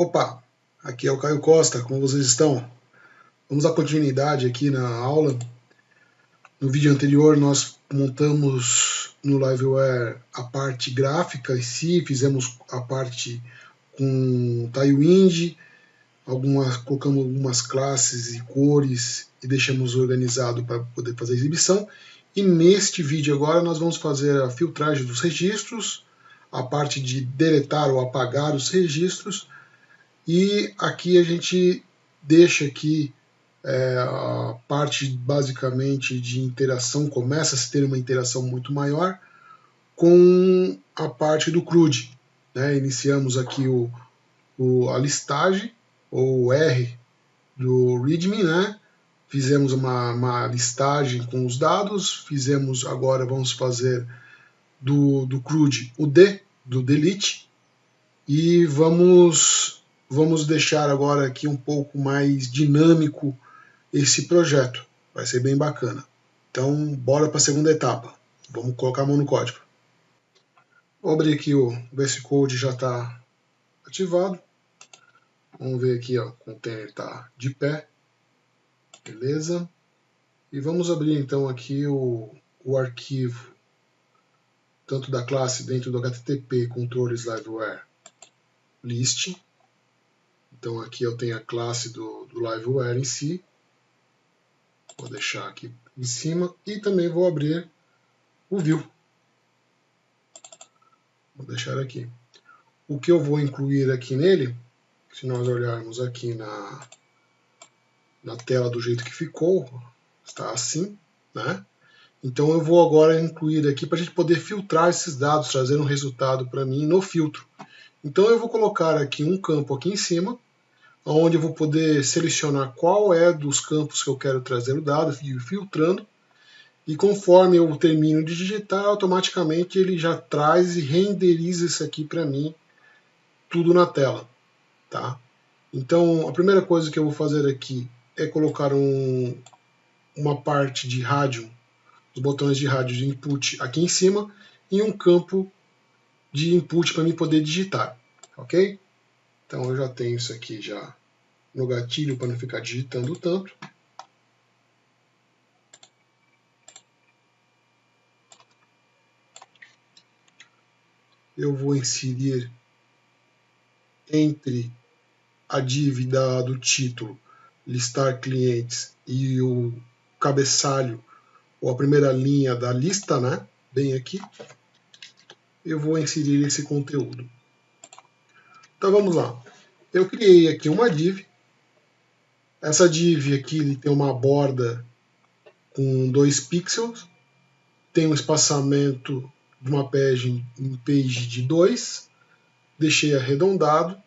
Opa, aqui é o Caio Costa, como vocês estão? Vamos dar continuidade aqui na aula. No vídeo anterior nós montamos no Liveware a parte gráfica em si, fizemos a parte com Tailwind, colocamos algumas classes e cores e deixamos organizado para poder fazer a exibição. E neste vídeo agora nós vamos fazer a filtragem dos registros, a parte de deletar ou apagar os registros. E aqui a gente deixa aqui a parte basicamente de interação, começa a se ter uma interação muito maior com a parte do CRUD. Né? Iniciamos aqui a listagem, ou o R do README, né? Fizemos uma listagem com os dados, agora vamos fazer do CRUD o D, do delete, e vamos deixar agora aqui um pouco mais dinâmico esse projeto. Vai ser bem bacana. Então, bora para a segunda etapa. Vamos colocar a mão no código. Vou abrir aqui o VS Code, já está ativado. Vamos ver aqui, ó, o container está de pé. Beleza. E vamos abrir então aqui o arquivo, tanto da classe dentro do HTTP controles liveware list. Então aqui eu tenho a classe do liveware em si. Vou deixar aqui em cima e também vou abrir o view. Vou deixar aqui. O que eu vou incluir aqui nele, se nós olharmos aqui na tela do jeito que ficou, está assim, né? Então eu vou agora incluir aqui para a gente poder filtrar esses dados, trazer um resultado para mim no filtro. Então eu vou colocar aqui um campo aqui em cima, onde eu vou poder selecionar qual é dos campos que eu quero trazer o dado, e ir filtrando, e conforme eu termino de digitar, automaticamente ele já traz e renderiza isso aqui para mim, tudo na tela. Tá? Então a primeira coisa que eu vou fazer aqui é colocar uma parte de rádio, os botões de rádio de input aqui em cima, e um campo de input para mim poder digitar. Ok? Então eu já tenho isso aqui já no gatilho para não ficar digitando tanto. Eu vou inserir entre a div do título, listar clientes, e o cabeçalho, ou a primeira linha da lista, né? Bem aqui. Eu vou inserir esse conteúdo. Então vamos lá. Eu criei aqui uma div. Essa div aqui tem uma borda com 2 pixels, tem um espaçamento de uma page em page de 2, deixei arredondado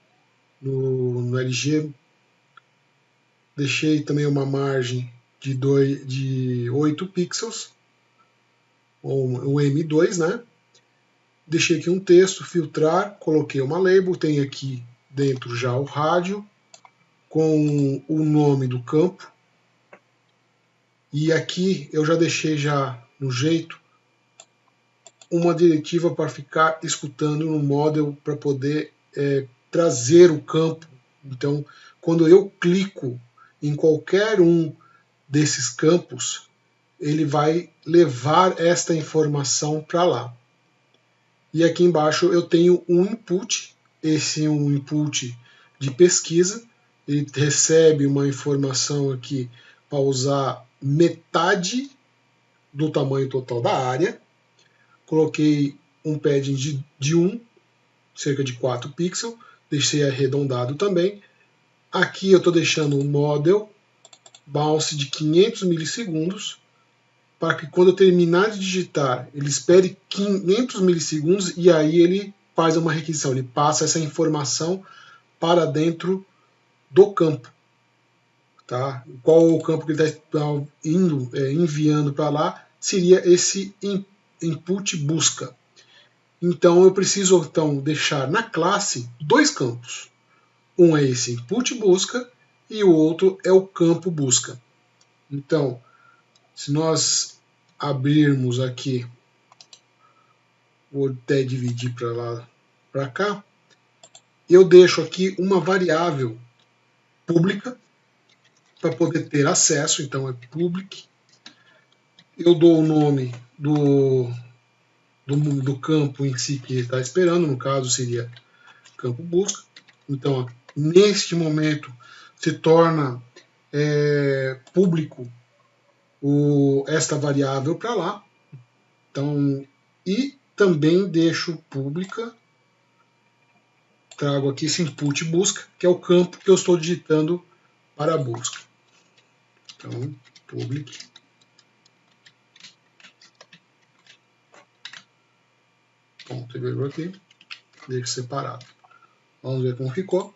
no LG, deixei também uma margem de 8 pixels, ou um M2, né? Deixei aqui um texto, filtrar, coloquei uma label, tem aqui dentro já o rádio, com o nome do campo, e aqui eu já deixei já no jeito uma diretiva para ficar escutando no model para poder trazer o campo. Então, quando eu clico em qualquer um desses campos, ele vai levar esta informação para lá. E aqui embaixo eu tenho um input, esse é um input de pesquisa, ele recebe uma informação aqui para usar metade do tamanho total da área. Coloquei um padding de 1, cerca de 4 pixels, deixei arredondado também. Aqui eu estou deixando um model bounce de 500 milissegundos, para que quando eu terminar de digitar, ele espere 500 milissegundos e aí ele faz uma requisição, ele passa essa informação para dentro do campo. Tá? Qual o campo que ele está enviando para lá seria esse input busca. Então eu preciso então deixar na classe 2 campos. Um é esse input busca e o outro é o campo busca. Então, se nós abrirmos aqui, vou até dividir para lá, para cá, eu deixo aqui uma variável pública para poder ter acesso, então é public. Eu dou o nome do campo em si que está esperando, no caso seria campo busca. Então, neste momento, se torna público esta variável para lá. Então, e também deixo pública, trago aqui esse input busca, que é o campo que eu estou digitando para a busca. Então, public. Ponto e vírgula aqui, deixo separado. Vamos ver como ficou.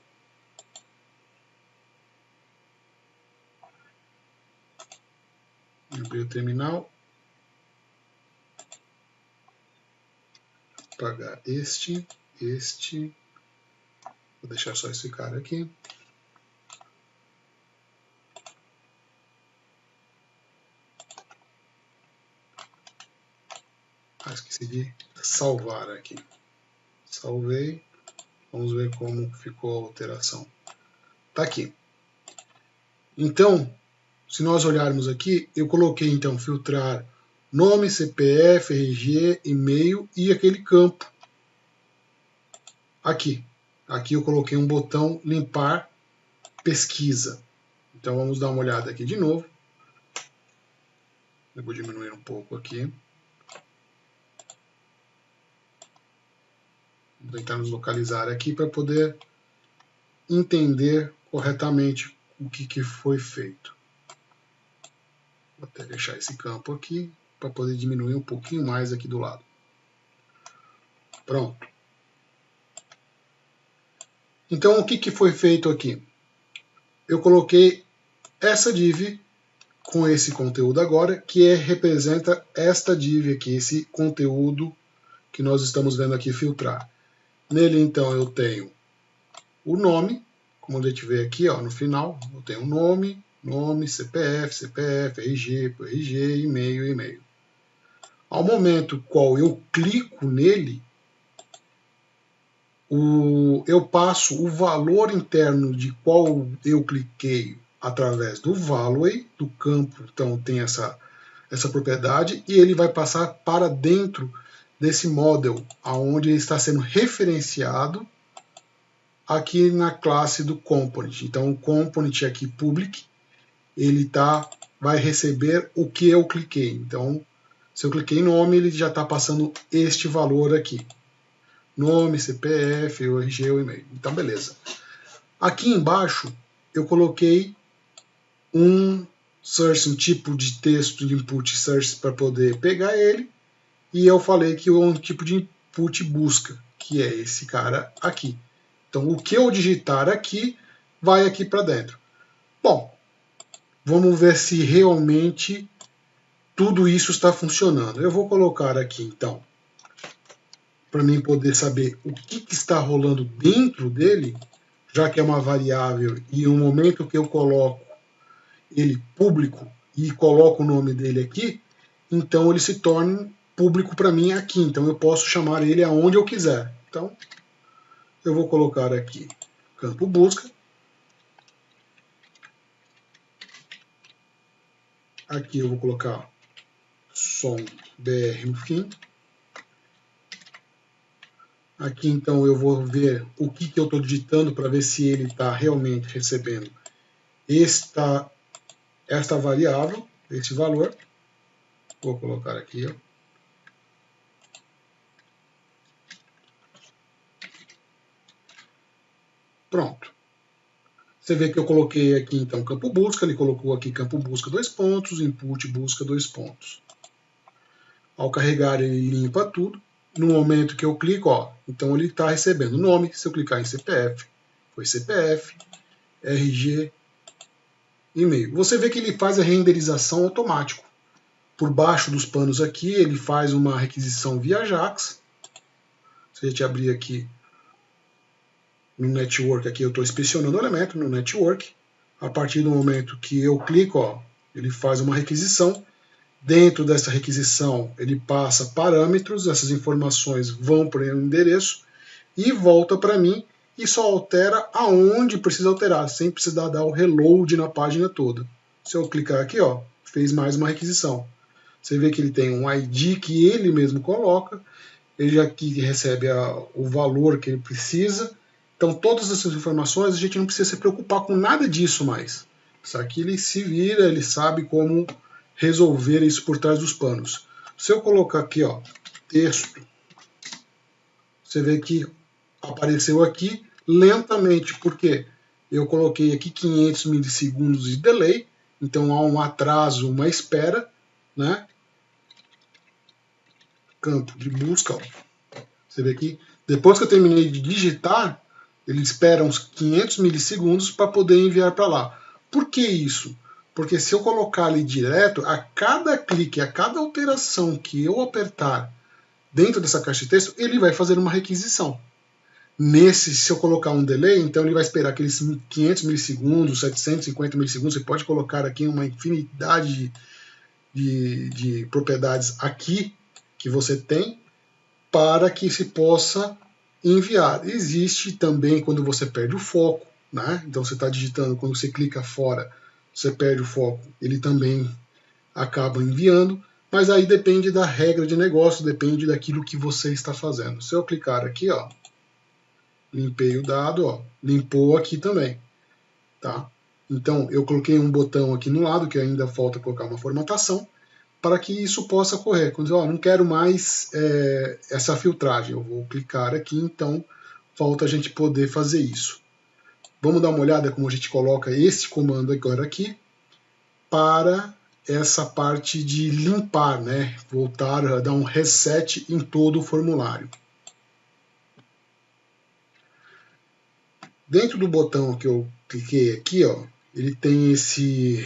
Abrir o terminal. Apagar este. Vou deixar só esse cara aqui. Esqueci de salvar aqui. Salvei. Vamos ver como ficou a alteração. Tá aqui. Então, se nós olharmos aqui, eu coloquei então filtrar nome, CPF, RG, e-mail e aquele campo aqui. Aqui eu coloquei um botão limpar pesquisa. Então vamos dar uma olhada aqui de novo. Eu vou diminuir um pouco aqui. Vou tentar nos localizar aqui para poder entender corretamente o que foi feito. Vou até deixar esse campo aqui para poder diminuir um pouquinho mais aqui do lado. Pronto. Então o que foi feito aqui? Eu coloquei essa div com esse conteúdo agora, que representa esta div aqui, esse conteúdo que nós estamos vendo aqui filtrar. Nele, então, eu tenho o nome, como a gente vê aqui, ó, no final, eu tenho nome, CPF, RG, e-mail. Ao momento qual eu clico nele, eu passo o valor interno de qual eu cliquei através do value, do campo, então tem essa propriedade, e ele vai passar para dentro desse model, aonde ele está sendo referenciado aqui na classe do component. Então o component aqui public, ele vai receber o que eu cliquei. Então, se eu cliquei em nome, ele já está passando este valor aqui. Nome, CPF, RG, o e-mail. Então, beleza. Aqui embaixo, eu coloquei um search, um tipo de texto de input search para poder pegar ele. E eu falei que é um tipo de input busca, que é esse cara aqui. Então, o que eu digitar aqui, vai aqui para dentro. Bom, vamos ver se realmente tudo isso está funcionando. Eu vou colocar aqui, então, para mim poder saber o que está rolando dentro dele, já que é uma variável, e no momento que eu coloco ele público e coloco o nome dele aqui, então ele se torna público para mim aqui. Então eu posso chamar ele aonde eu quiser. Então eu vou colocar aqui campo busca. Aqui eu vou colocar som BR no fim. Aqui então eu vou ver o que eu estou digitando para ver se ele está realmente recebendo esta variável, esse valor. Vou colocar aqui, ó. Pronto. Você vê que eu coloquei aqui então campo busca, ele colocou aqui campo busca 2 pontos, input busca 2 pontos. Ao carregar ele limpa tudo. No momento que eu clico, ó, então ele está recebendo o nome. Se eu clicar em CPF, foi CPF, RG, e-mail. Você vê que ele faz a renderização automático. Por baixo dos panos aqui, ele faz uma requisição via Ajax. Se a gente abrir aqui no network, aqui eu estou inspecionando o elemento no network. A partir do momento que eu clico, ó, ele faz uma requisição. Dentro dessa requisição, ele passa parâmetros, essas informações vão para o endereço e volta para mim, e só altera aonde precisa alterar, sem precisar dar o reload na página toda. Se eu clicar aqui, ó, fez mais uma requisição. Você vê que ele tem um ID que ele mesmo coloca, ele já aqui recebe o valor que ele precisa. Então todas essas informações a gente não precisa se preocupar com nada disso mais. Isso aqui ele se vira, ele sabe como resolver isso por trás dos panos. Se eu colocar aqui, ó, texto, você vê que apareceu aqui lentamente, porque eu coloquei aqui 500 milissegundos de delay, então há um atraso, uma espera, né? Campo de busca, ó. Você vê aqui, depois que eu terminei de digitar, ele espera uns 500 milissegundos para poder enviar para lá. Por que isso? Porque se eu colocar ali direto, a cada clique, a cada alteração que eu apertar dentro dessa caixa de texto, ele vai fazer uma requisição. Se eu colocar um delay, então ele vai esperar aqueles 500 milissegundos, 750 milissegundos, você pode colocar aqui uma infinidade de propriedades aqui que você tem para que se possa enviar. Existe também quando você perde o foco, né? Então você está digitando, quando você clica fora, você perde o foco, ele também acaba enviando, mas aí depende da regra de negócio, depende daquilo que você está fazendo. Se eu clicar aqui, ó, limpei o dado, ó, limpou aqui também, tá? Então eu coloquei um botão aqui no lado, que ainda falta colocar uma formatação, para que isso possa ocorrer. Quando eu não quero mais essa filtragem, eu vou clicar aqui, então falta a gente poder fazer isso. Vamos dar uma olhada como a gente coloca esse comando agora aqui para essa parte de limpar, né? Voltar a dar um reset em todo o formulário. Dentro do botão que eu cliquei aqui, ó, ele tem esse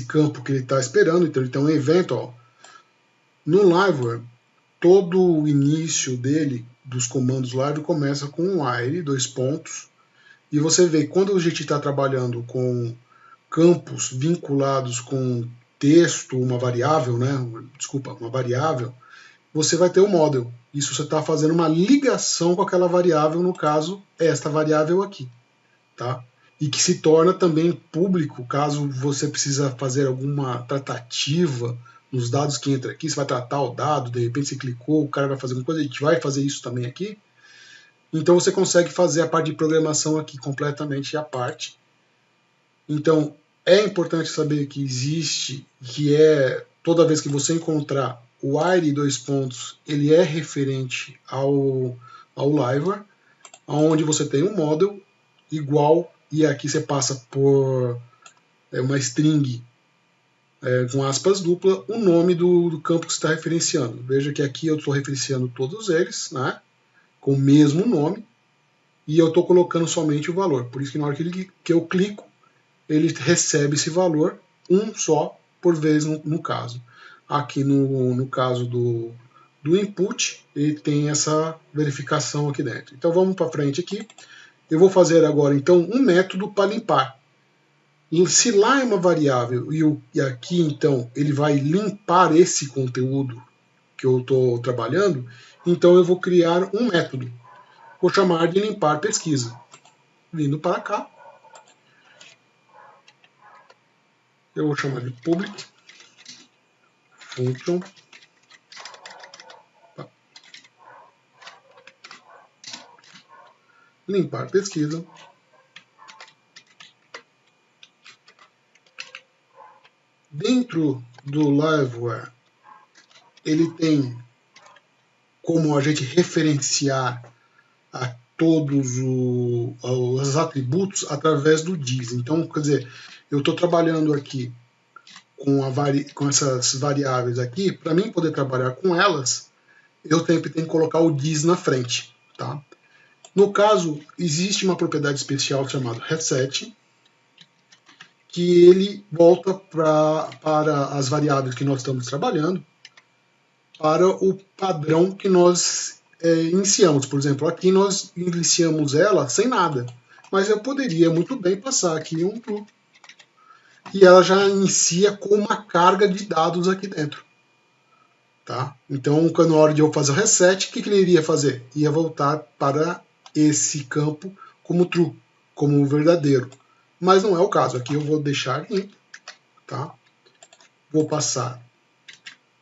campo que ele está esperando, então ele tem um evento, ó. No Liveware, todo o início dele, dos comandos Live, começa com um while, 2 pontos, e você vê quando a gente está trabalhando com campos vinculados com texto, uma variável, né? Desculpa, uma variável, você vai ter o model. Isso você está fazendo uma ligação com aquela variável, no caso, esta variável aqui, tá? E que se torna também público caso você precisa fazer alguma tratativa nos dados que entra aqui. Você vai tratar o dado, de repente você clicou, o cara vai fazer alguma coisa, a gente vai fazer isso também aqui. Então você consegue fazer a parte de programação aqui completamente à parte. Então é importante saber que existe, que toda vez que você encontrar o while 2 pontos, ele é referente ao Liveware, onde você tem um model igual, e aqui você passa por uma string com aspas dupla, o nome do campo que você está referenciando. Veja que aqui eu estou referenciando todos eles, né, com o mesmo nome, e eu estou colocando somente o valor. Por isso que na hora que eu clico, ele recebe esse valor, um só por vez no caso. Aqui no caso do input, ele tem essa verificação aqui dentro. Então vamos para frente aqui. Eu vou fazer agora então um método para limpar. E se lá é uma variável e aqui então ele vai limpar esse conteúdo que eu estou trabalhando, então eu vou criar um método. Vou chamar de limpar pesquisa. Vindo para cá, eu vou chamar de public function limpar pesquisa. Dentro do Liveware, ele tem como a gente referenciar a todos os atributos através do diz. Então, quer dizer, eu estou trabalhando aqui com essas variáveis aqui. Para mim poder trabalhar com elas, eu sempre tenho que colocar o diz na frente, tá? No caso, existe uma propriedade especial chamada reset, que ele volta para as variáveis que nós estamos trabalhando, para o padrão que nós iniciamos. Por exemplo, aqui nós iniciamos ela sem nada, mas eu poderia muito bem passar aqui um true, e ela já inicia com uma carga de dados aqui dentro. Tá? Então, na hora de eu fazer o reset, o que ele iria fazer? Ia voltar para esse campo como true, como verdadeiro. Mas não é o caso. Aqui eu vou deixar limpo, tá? Vou passar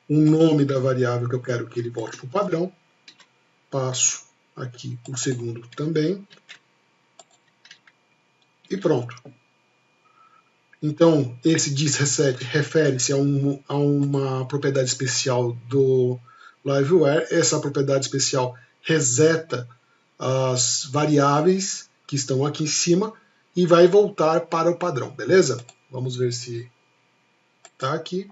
o nome da variável que eu quero que ele volte para o padrão. Passo aqui o segundo também. E pronto. Então, esse disReset refere-se a uma propriedade especial do Liveware. Essa propriedade especial reseta as variáveis que estão aqui em cima e vai voltar para o padrão, beleza? Vamos ver se está aqui.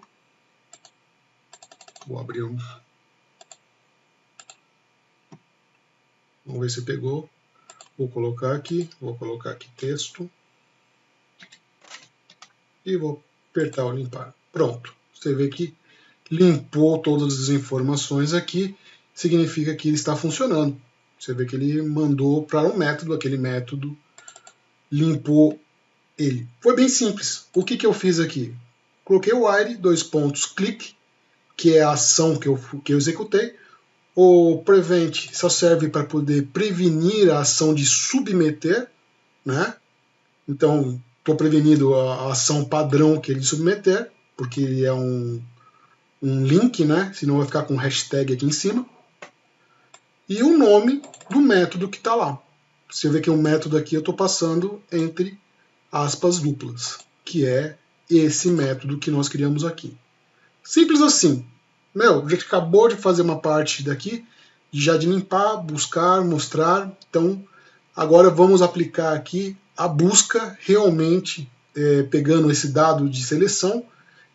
Vou abrir um. Vamos ver se pegou. Vou colocar aqui texto. E vou apertar o limpar. Pronto. Você vê que limpou todas as informações aqui. Significa que ele está funcionando. Você vê que ele mandou para um método, aquele método limpou ele. Foi bem simples. O que eu fiz aqui? Coloquei o while, click, que é a ação que eu executei. O prevent só serve para poder prevenir a ação de submeter, né? Então, estou prevenindo a ação padrão que ele submeter, porque ele é um link, né? Senão vai ficar com hashtag aqui em cima. E o nome do método que está lá. Você vê que o método aqui eu estou passando entre aspas duplas, que é esse método que nós criamos aqui. Simples assim. Meu, a gente acabou de fazer uma parte daqui, já de limpar, buscar, mostrar. Então, agora vamos aplicar aqui a busca realmente, pegando esse dado de seleção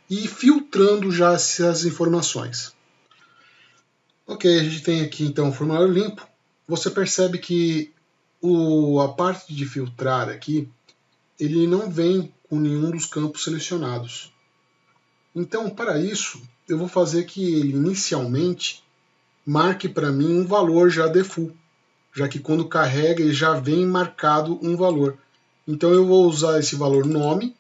e filtrando já essas informações. Ok, a gente tem aqui então o formulário limpo. Você percebe que a parte de filtrar aqui, ele não vem com nenhum dos campos selecionados. Então, para isso, eu vou fazer que ele inicialmente marque para mim um valor já default, já que quando carrega ele já vem marcado um valor. Então eu vou usar esse valor nome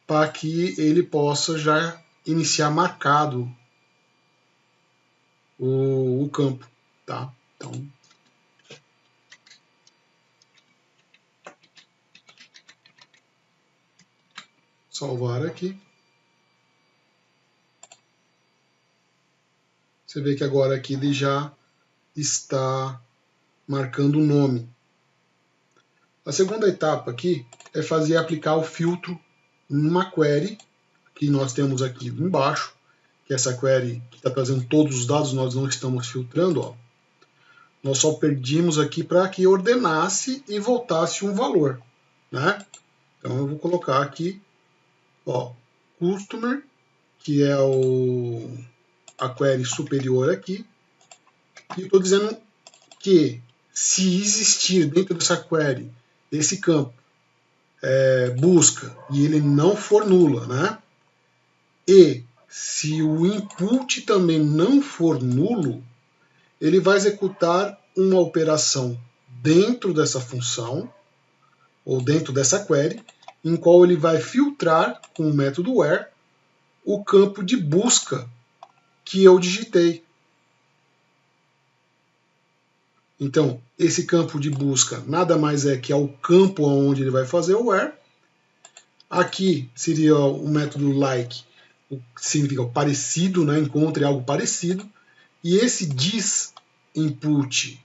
para que ele possa já iniciar marcado o campo, tá? Então, salvar aqui. Você vê que agora aqui ele já está marcando o nome. A segunda etapa aqui é aplicar o filtro numa query que nós temos aqui embaixo, que essa query que está trazendo todos os dados, nós não estamos filtrando, ó. Nós só pedimos aqui para que ordenasse e voltasse um valor, né? Então eu vou colocar aqui, ó, customer, que é a query superior aqui, e estou dizendo que se existir dentro dessa query esse campo busca e ele não for nula, né? E se o input também não for nulo, ele vai executar uma operação dentro dessa função ou dentro dessa query, em qual ele vai filtrar com o método where o campo de busca que eu digitei. Então, esse campo de busca nada mais é que é o campo onde ele vai fazer o where. Aqui seria o método like, que significa parecido, né? Encontre algo parecido. E esse diz input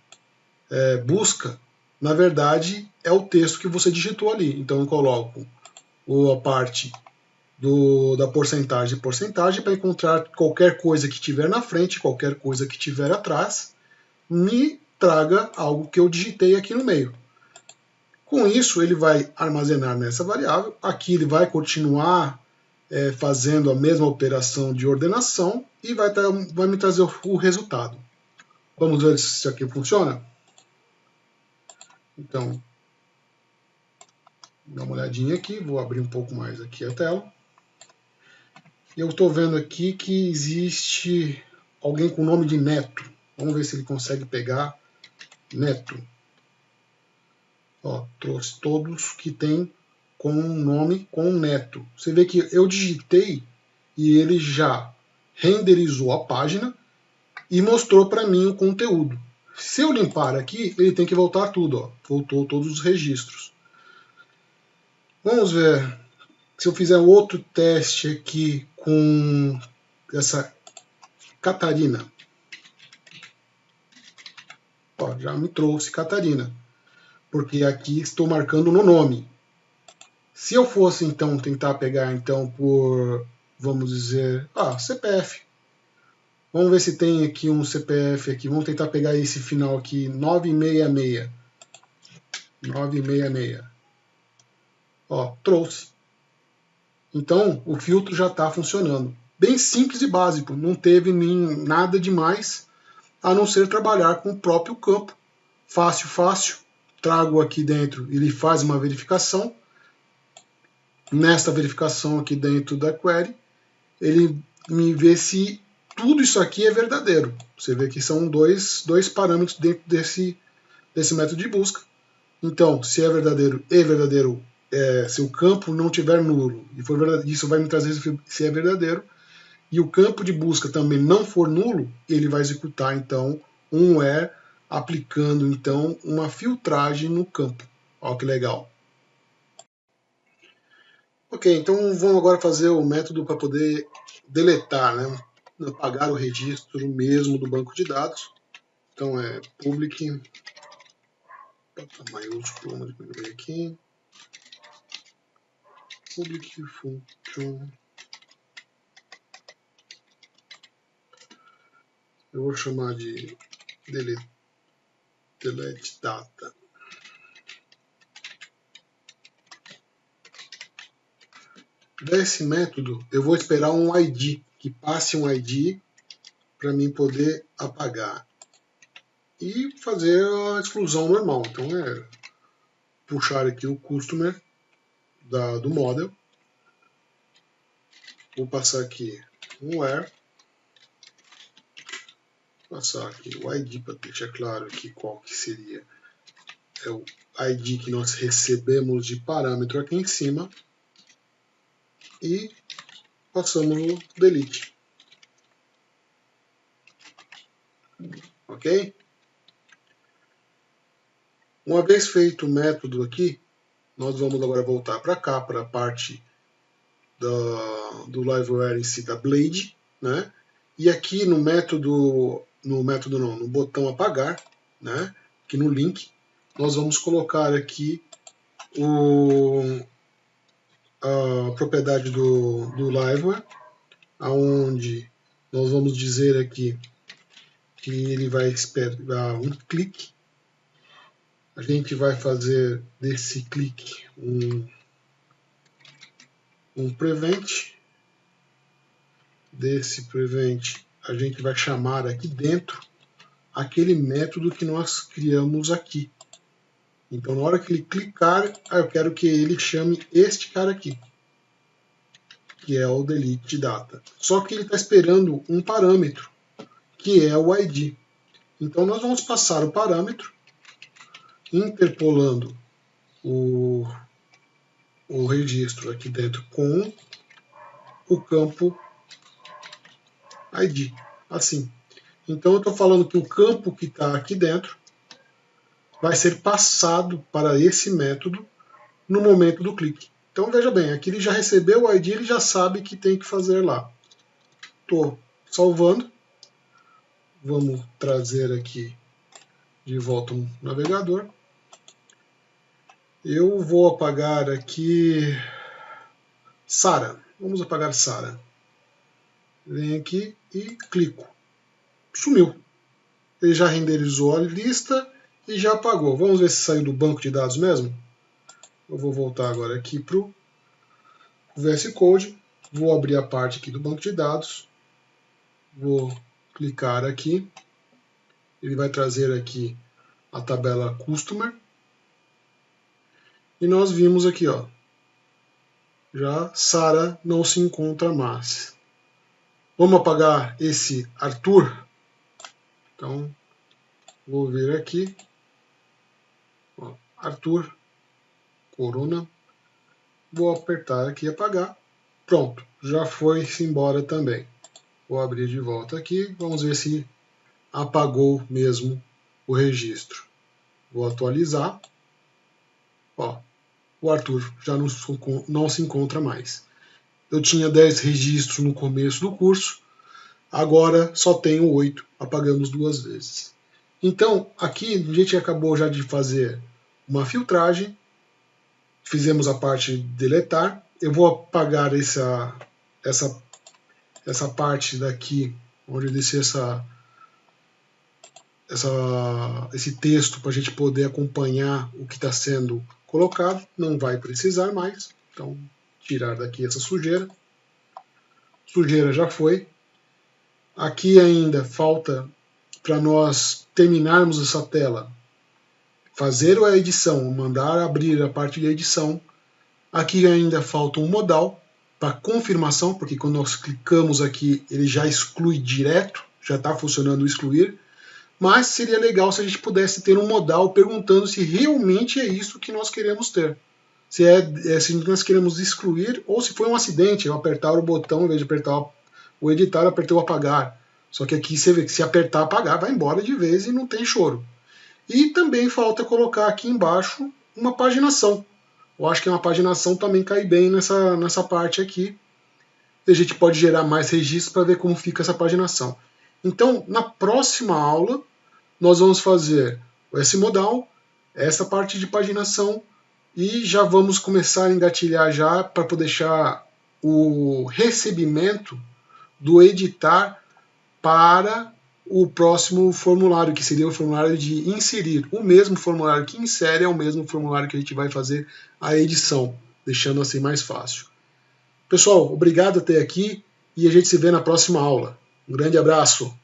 busca, na verdade, é o texto que você digitou ali. Então eu coloco a parte da porcentagem para encontrar qualquer coisa que tiver na frente, qualquer coisa que tiver atrás, me traga algo que eu digitei aqui no meio. Com isso, ele vai armazenar nessa variável. Aqui ele vai continuar fazendo a mesma operação de ordenação e vai me trazer o resultado. Vamos ver se isso aqui funciona? Então, dá uma olhadinha aqui, vou abrir um pouco mais aqui a tela. Eu estou vendo aqui que existe alguém com o nome de Neto. Vamos ver se ele consegue pegar Neto. Ó, trouxe todos que tem com um nome com Neto. Você vê que eu digitei e ele já renderizou a página e mostrou para mim o conteúdo. Se eu limpar aqui, ele tem que voltar tudo, ó. Voltou todos os registros. Vamos ver se eu fizer outro teste aqui com essa Catarina. Ó, já me trouxe Catarina, porque aqui estou marcando no nome. Se eu fosse então tentar pegar então por, vamos dizer, CPF. Vamos ver se tem aqui um CPF aqui. Vamos tentar pegar esse final aqui, 966. 966. Ó, trouxe. Então, o filtro já está funcionando. Bem simples e básico. Não teve nem nada demais, a não ser trabalhar com o próprio campo. Fácil, fácil. Trago aqui dentro, ele faz uma verificação. Nesta verificação aqui dentro da query, ele me vê se tudo isso aqui é verdadeiro. Você vê que são dois parâmetros dentro desse método de busca. Então, se é verdadeiro e verdadeiro, se o campo não tiver nulo, e for verdadeiro, isso vai me trazer se é verdadeiro, e o campo de busca também não for nulo, ele vai executar então um where, aplicando então uma filtragem no campo. Olha que legal. Ok, então vamos agora fazer o método para poder deletar, né? Apagar o registro mesmo do banco de dados. Então é public, maiúsculo, vamos diminuir aqui, public function, eu vou chamar de delete data. Desse método, eu vou esperar um ID, que passe um ID para mim poder apagar. E fazer a exclusão normal. Então é puxar aqui o customer do model. Vou passar aqui um where. Passar aqui o ID para deixar claro aqui qual que seria. É o ID que nós recebemos de parâmetro aqui em cima. E passamos no delete. Ok? Uma vez feito o método aqui, nós vamos agora voltar para cá, para a parte do LiveWare em si, da Blade, né? E aqui no botão apagar, né? Aqui no link, nós vamos colocar aqui a propriedade do LiveWare, aonde nós vamos dizer aqui que ele vai esperar um clique. A gente vai fazer desse clique um prevent. Desse prevent, a gente vai chamar aqui dentro aquele método que nós criamos aqui. Então, na hora que ele clicar, eu quero que ele chame este cara aqui, que é o delete data. Só que ele está esperando um parâmetro, que é o ID. Então, nós vamos passar o parâmetro, interpolando o registro aqui dentro com o campo ID, assim. Então, eu estou falando que o campo que está aqui dentro vai ser passado para esse método no momento do clique. Então, veja bem, aqui ele já recebeu o ID, ele já sabe que tem que fazer lá. Estou salvando. Vamos trazer aqui de volta o navegador. Eu vou apagar aqui Sara. Vamos apagar Sara. Venho aqui e clico. Sumiu. Ele já renderizou a lista e já apagou. Vamos ver se saiu do banco de dados mesmo. Eu vou voltar agora aqui para o VS Code. Vou abrir a parte aqui do banco de dados. Vou clicar aqui. Ele vai trazer aqui a tabela Customer. E nós vimos aqui, ó, já Sara não se encontra mais. Vamos apagar esse Arthur. Então, vou vir aqui. Ó, Arthur, Corona. Vou apertar aqui e apagar. Pronto, já foi-se embora também. Vou abrir de volta aqui. Vamos ver se apagou mesmo o registro. Vou atualizar. Ó, o Arthur já não se encontra mais. Eu tinha 10 registros no começo do curso, agora só tenho 8, apagamos 2 vezes. Então, aqui a gente acabou já de fazer uma filtragem, fizemos a parte de deletar. Eu vou apagar essa parte daqui, onde eu deixei esse texto para a gente poder acompanhar o que está sendo colocado. Não vai precisar mais, então tirar daqui essa sujeira. Sujeira já foi. Aqui ainda falta para nós terminarmos essa tela, fazer a edição, mandar abrir a parte de edição. Aqui ainda falta um modal para confirmação, porque quando nós clicamos aqui ele já exclui direto, já está funcionando o excluir. Mas seria legal se a gente pudesse ter um modal perguntando se realmente é isso que nós queremos ter. Se nós queremos excluir ou se foi um acidente, eu apertar o botão, em vez de apertar o editar, eu apertei o apagar. Só que aqui você vê que se apertar apagar, vai embora de vez e não tem choro. E também falta colocar aqui embaixo uma paginação. Eu acho que uma paginação também cai bem nessa parte aqui. E a gente pode gerar mais registros para ver como fica essa paginação. Então, na próxima aula, nós vamos fazer esse modal, essa parte de paginação, e já vamos começar a engatilhar já para poder deixar o recebimento do editar para o próximo formulário, que seria o formulário de inserir. O mesmo formulário que insere é o mesmo formulário que a gente vai fazer a edição, deixando assim mais fácil. Pessoal, obrigado até aqui e a gente se vê na próxima aula. Um grande abraço!